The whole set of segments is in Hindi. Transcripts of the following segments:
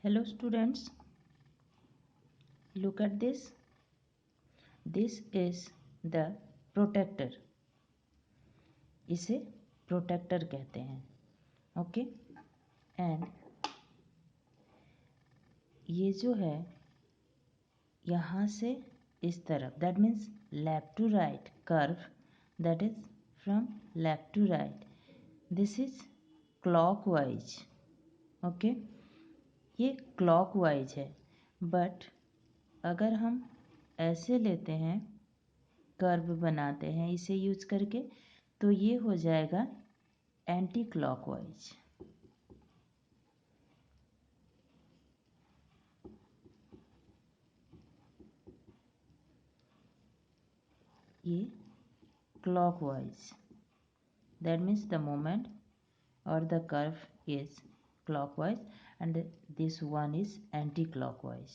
Hello students, look at this. This is the protector. इसे प्रोटेक्टर कहते हैं. ओके एंड ये जो है यहाँ से इस तरफ, that means left to right curve, that is from left to right. This is clockwise. Okay, ये क्लॉकवाइज है. बट अगर हम ऐसे लेते हैं, कर्व बनाते हैं इसे यूज करके, तो ये हो जाएगा एंटी क्लॉकवाइज. ये clockwise, that means the moment or the curve is clockwise and this one is anti-clockwise.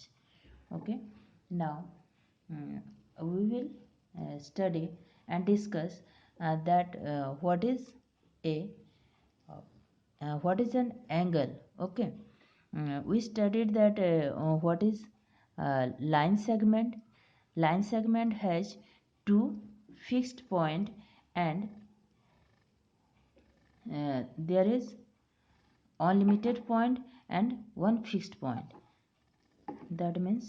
Okay, now we will study and discuss that what is an angle. Okay, we studied that what is line segment. Line segment has two fixed point and there is unlimited point and one fixed point. That means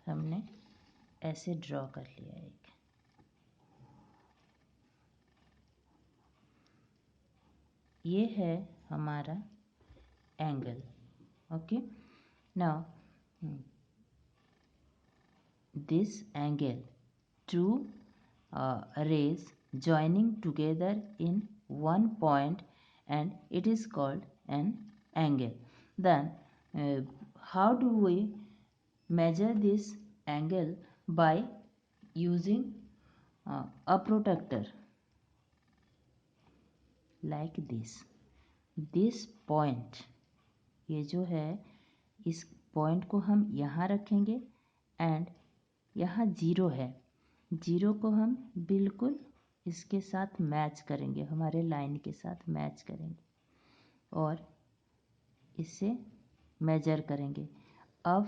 हमने ऐसे ड्रॉ कर लिया एक. ये है हमारा angle. Okay, now this angle, two rays joining together in one point and it is called an angle. Then how do we measure this angle? By using a protractor like this point. ये जो है इस पॉइंट को हम यहाँ रखेंगे एंड यहाँ जीरो है. जीरो को हम बिल्कुल इसके साथ मैच करेंगे, हमारे लाइन के साथ मैच करेंगे और इसे मेजर करेंगे. अब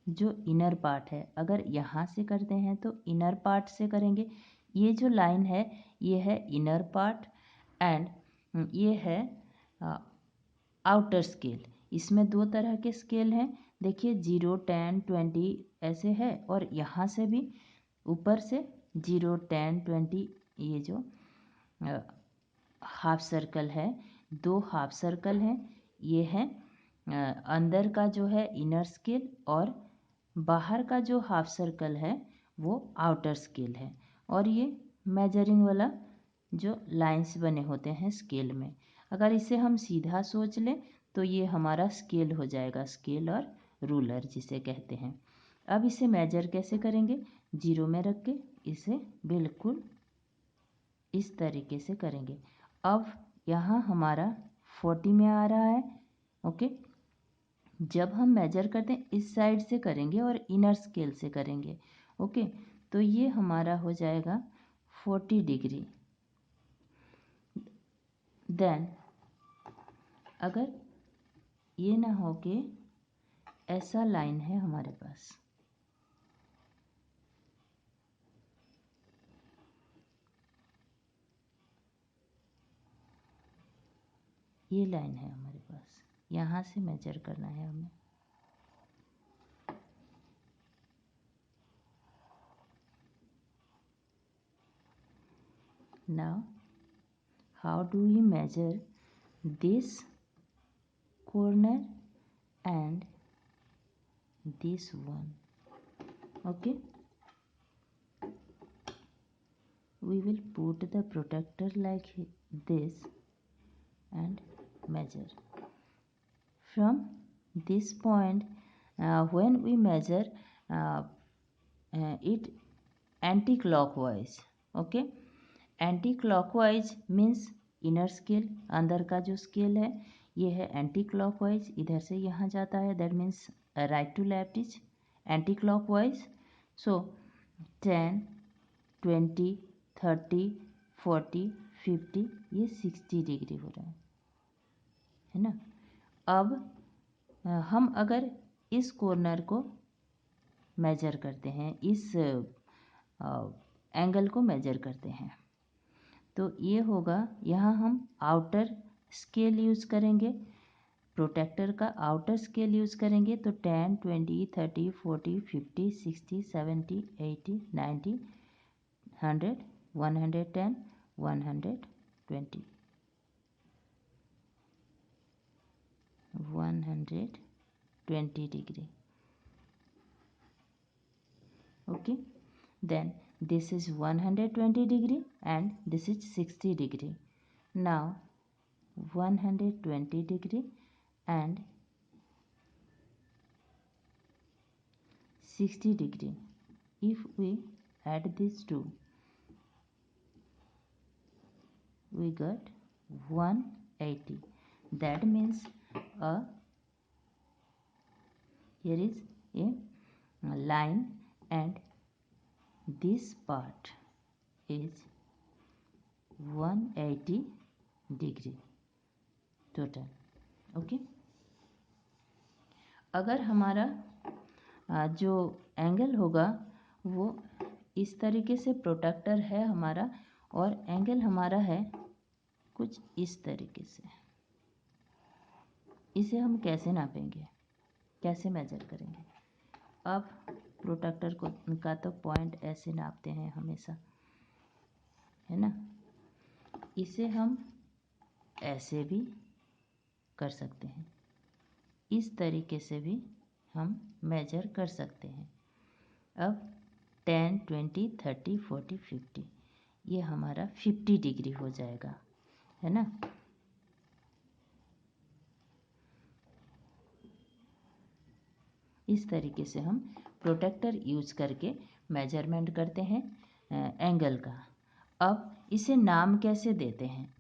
जो इनर पार्ट है, अगर यहाँ से करते हैं तो इनर पार्ट से करेंगे. ये जो लाइन है ये है इनर पार्ट एंड ये है आउटर स्केल. इसमें दो तरह के स्केल हैं. देखिए 0, 10, 20 ऐसे है और यहाँ से भी ऊपर से 0, 10, 20 ये जो हाफ सर्कल है, दो हाफ सर्कल हैं. ये है अंदर का जो है इनर स्केल और बाहर का जो हाफ सर्कल है वो आउटर स्केल है. और ये मेजरिंग वाला जो लाइंस बने होते हैं स्केल में. अगर इसे हम सीधा सोच लें तो ये हमारा स्केल हो जाएगा, स्केल और रूलर जिसे कहते हैं. अब इसे मेजर कैसे करेंगे? जीरो में रख के इसे बिल्कुल इस तरीके से करेंगे. अब यहाँ हमारा 40 में आ रहा है. ओके, जब हम मेजर करते हैं इस साइड से करेंगे और इनर स्केल से करेंगे. ओके, तो ये हमारा हो जाएगा 40 डिग्री. देन अगर ये ना हो के ऐसा लाइन है हमारे पास, ये लाइन है हमारे पास, यहाँ से मेजर करना है हमें. Now how do we measure this corner and this one? Okay, we will put the protractor like this and measure from this point. When we measure it anti-clockwise. Okay, anti-clockwise means inner scale, अंदर का जो स्केल है ये है एंटी-क्लॉकवाइज, इधर से यहाँ जाता है, that means right to left is anticlockwise. So 10, 20, 30, 40, 50 ये 60 डिग्री हो रहा है ना. अब हम अगर इस कॉर्नर को मेजर करते हैं, इस एंगल को मेजर करते हैं, तो ये होगा, यहाँ हम आउटर स्केल यूज़ करेंगे, प्रोटेक्टर का आउटर स्केल यूज़ करेंगे, तो 10, 20, 30, 40, 50, 60, 70, 80, 90, 100, 110, 120, 120 degree. Okay, then this is 120 degree and this is 60 degree. Now 120 degree and 60 degree, if we add these two, we got 180. That means here is a line and this part is 180 degree total. Okay, अगर हमारा जो एंगल होगा वो इस तरीके से प्रोटेक्टर है हमारा, और एंगल हमारा है कुछ इस तरीके से, इसे हम कैसे नापेंगे, कैसे मेजर करेंगे? अब प्रोटेक्टर का तो पॉइंट ऐसे नापते हैं हमेशा, है ना। इसे हम ऐसे भी कर सकते हैं, इस तरीके से भी हम मेजर कर सकते हैं। अब 10, 20, 30, 40, 50, ये हमारा 50 डिग्री हो जाएगा, है ना। इस तरीके से हम प्रोटेक्टर यूज करके मेजरमेंट करते हैं एंगल का। अब इसे नाम कैसे देते हैं?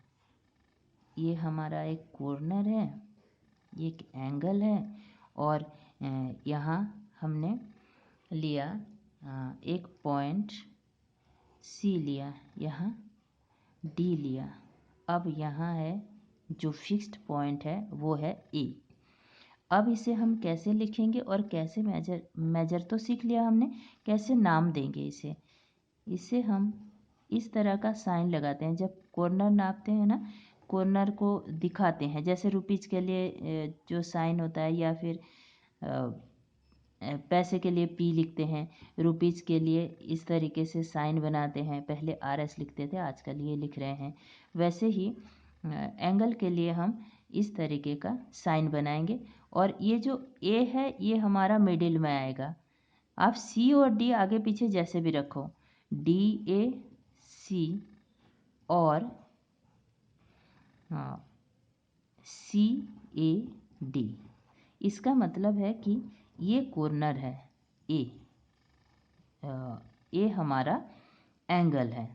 ये हमारा एक कॉर्नर है, ये एक एंगल है, और यहाँ हमने लिया एक पॉइंट सी लिया, यहाँ डी लिया। अब यहाँ है जो फिक्स्ड पॉइंट है वो है ए। अब इसे हम कैसे लिखेंगे और कैसे मेजर तो सीख लिया हमने, कैसे नाम देंगे इसे। इसे हम इस तरह का साइन लगाते हैं, जब कॉर्नर नापते हैं ना, कॉर्नर को दिखाते हैं, जैसे रुपीज़ के लिए जो साइन होता है, या फिर पैसे के लिए पी लिखते हैं, रुपीज़ के लिए इस तरीके से साइन बनाते हैं। पहले RS लिखते थे, आजकल ये लिख रहे हैं। वैसे ही एंगल के लिए हम इस तरीके का साइन बनाएंगे, और ये जो ए है ये हमारा मिडिल में आएगा। आप C और D आगे पीछे जैसे भी रखो, DAC और CAD, इसका मतलब है कि ये कॉर्नर है ए, ये हमारा एंगल है।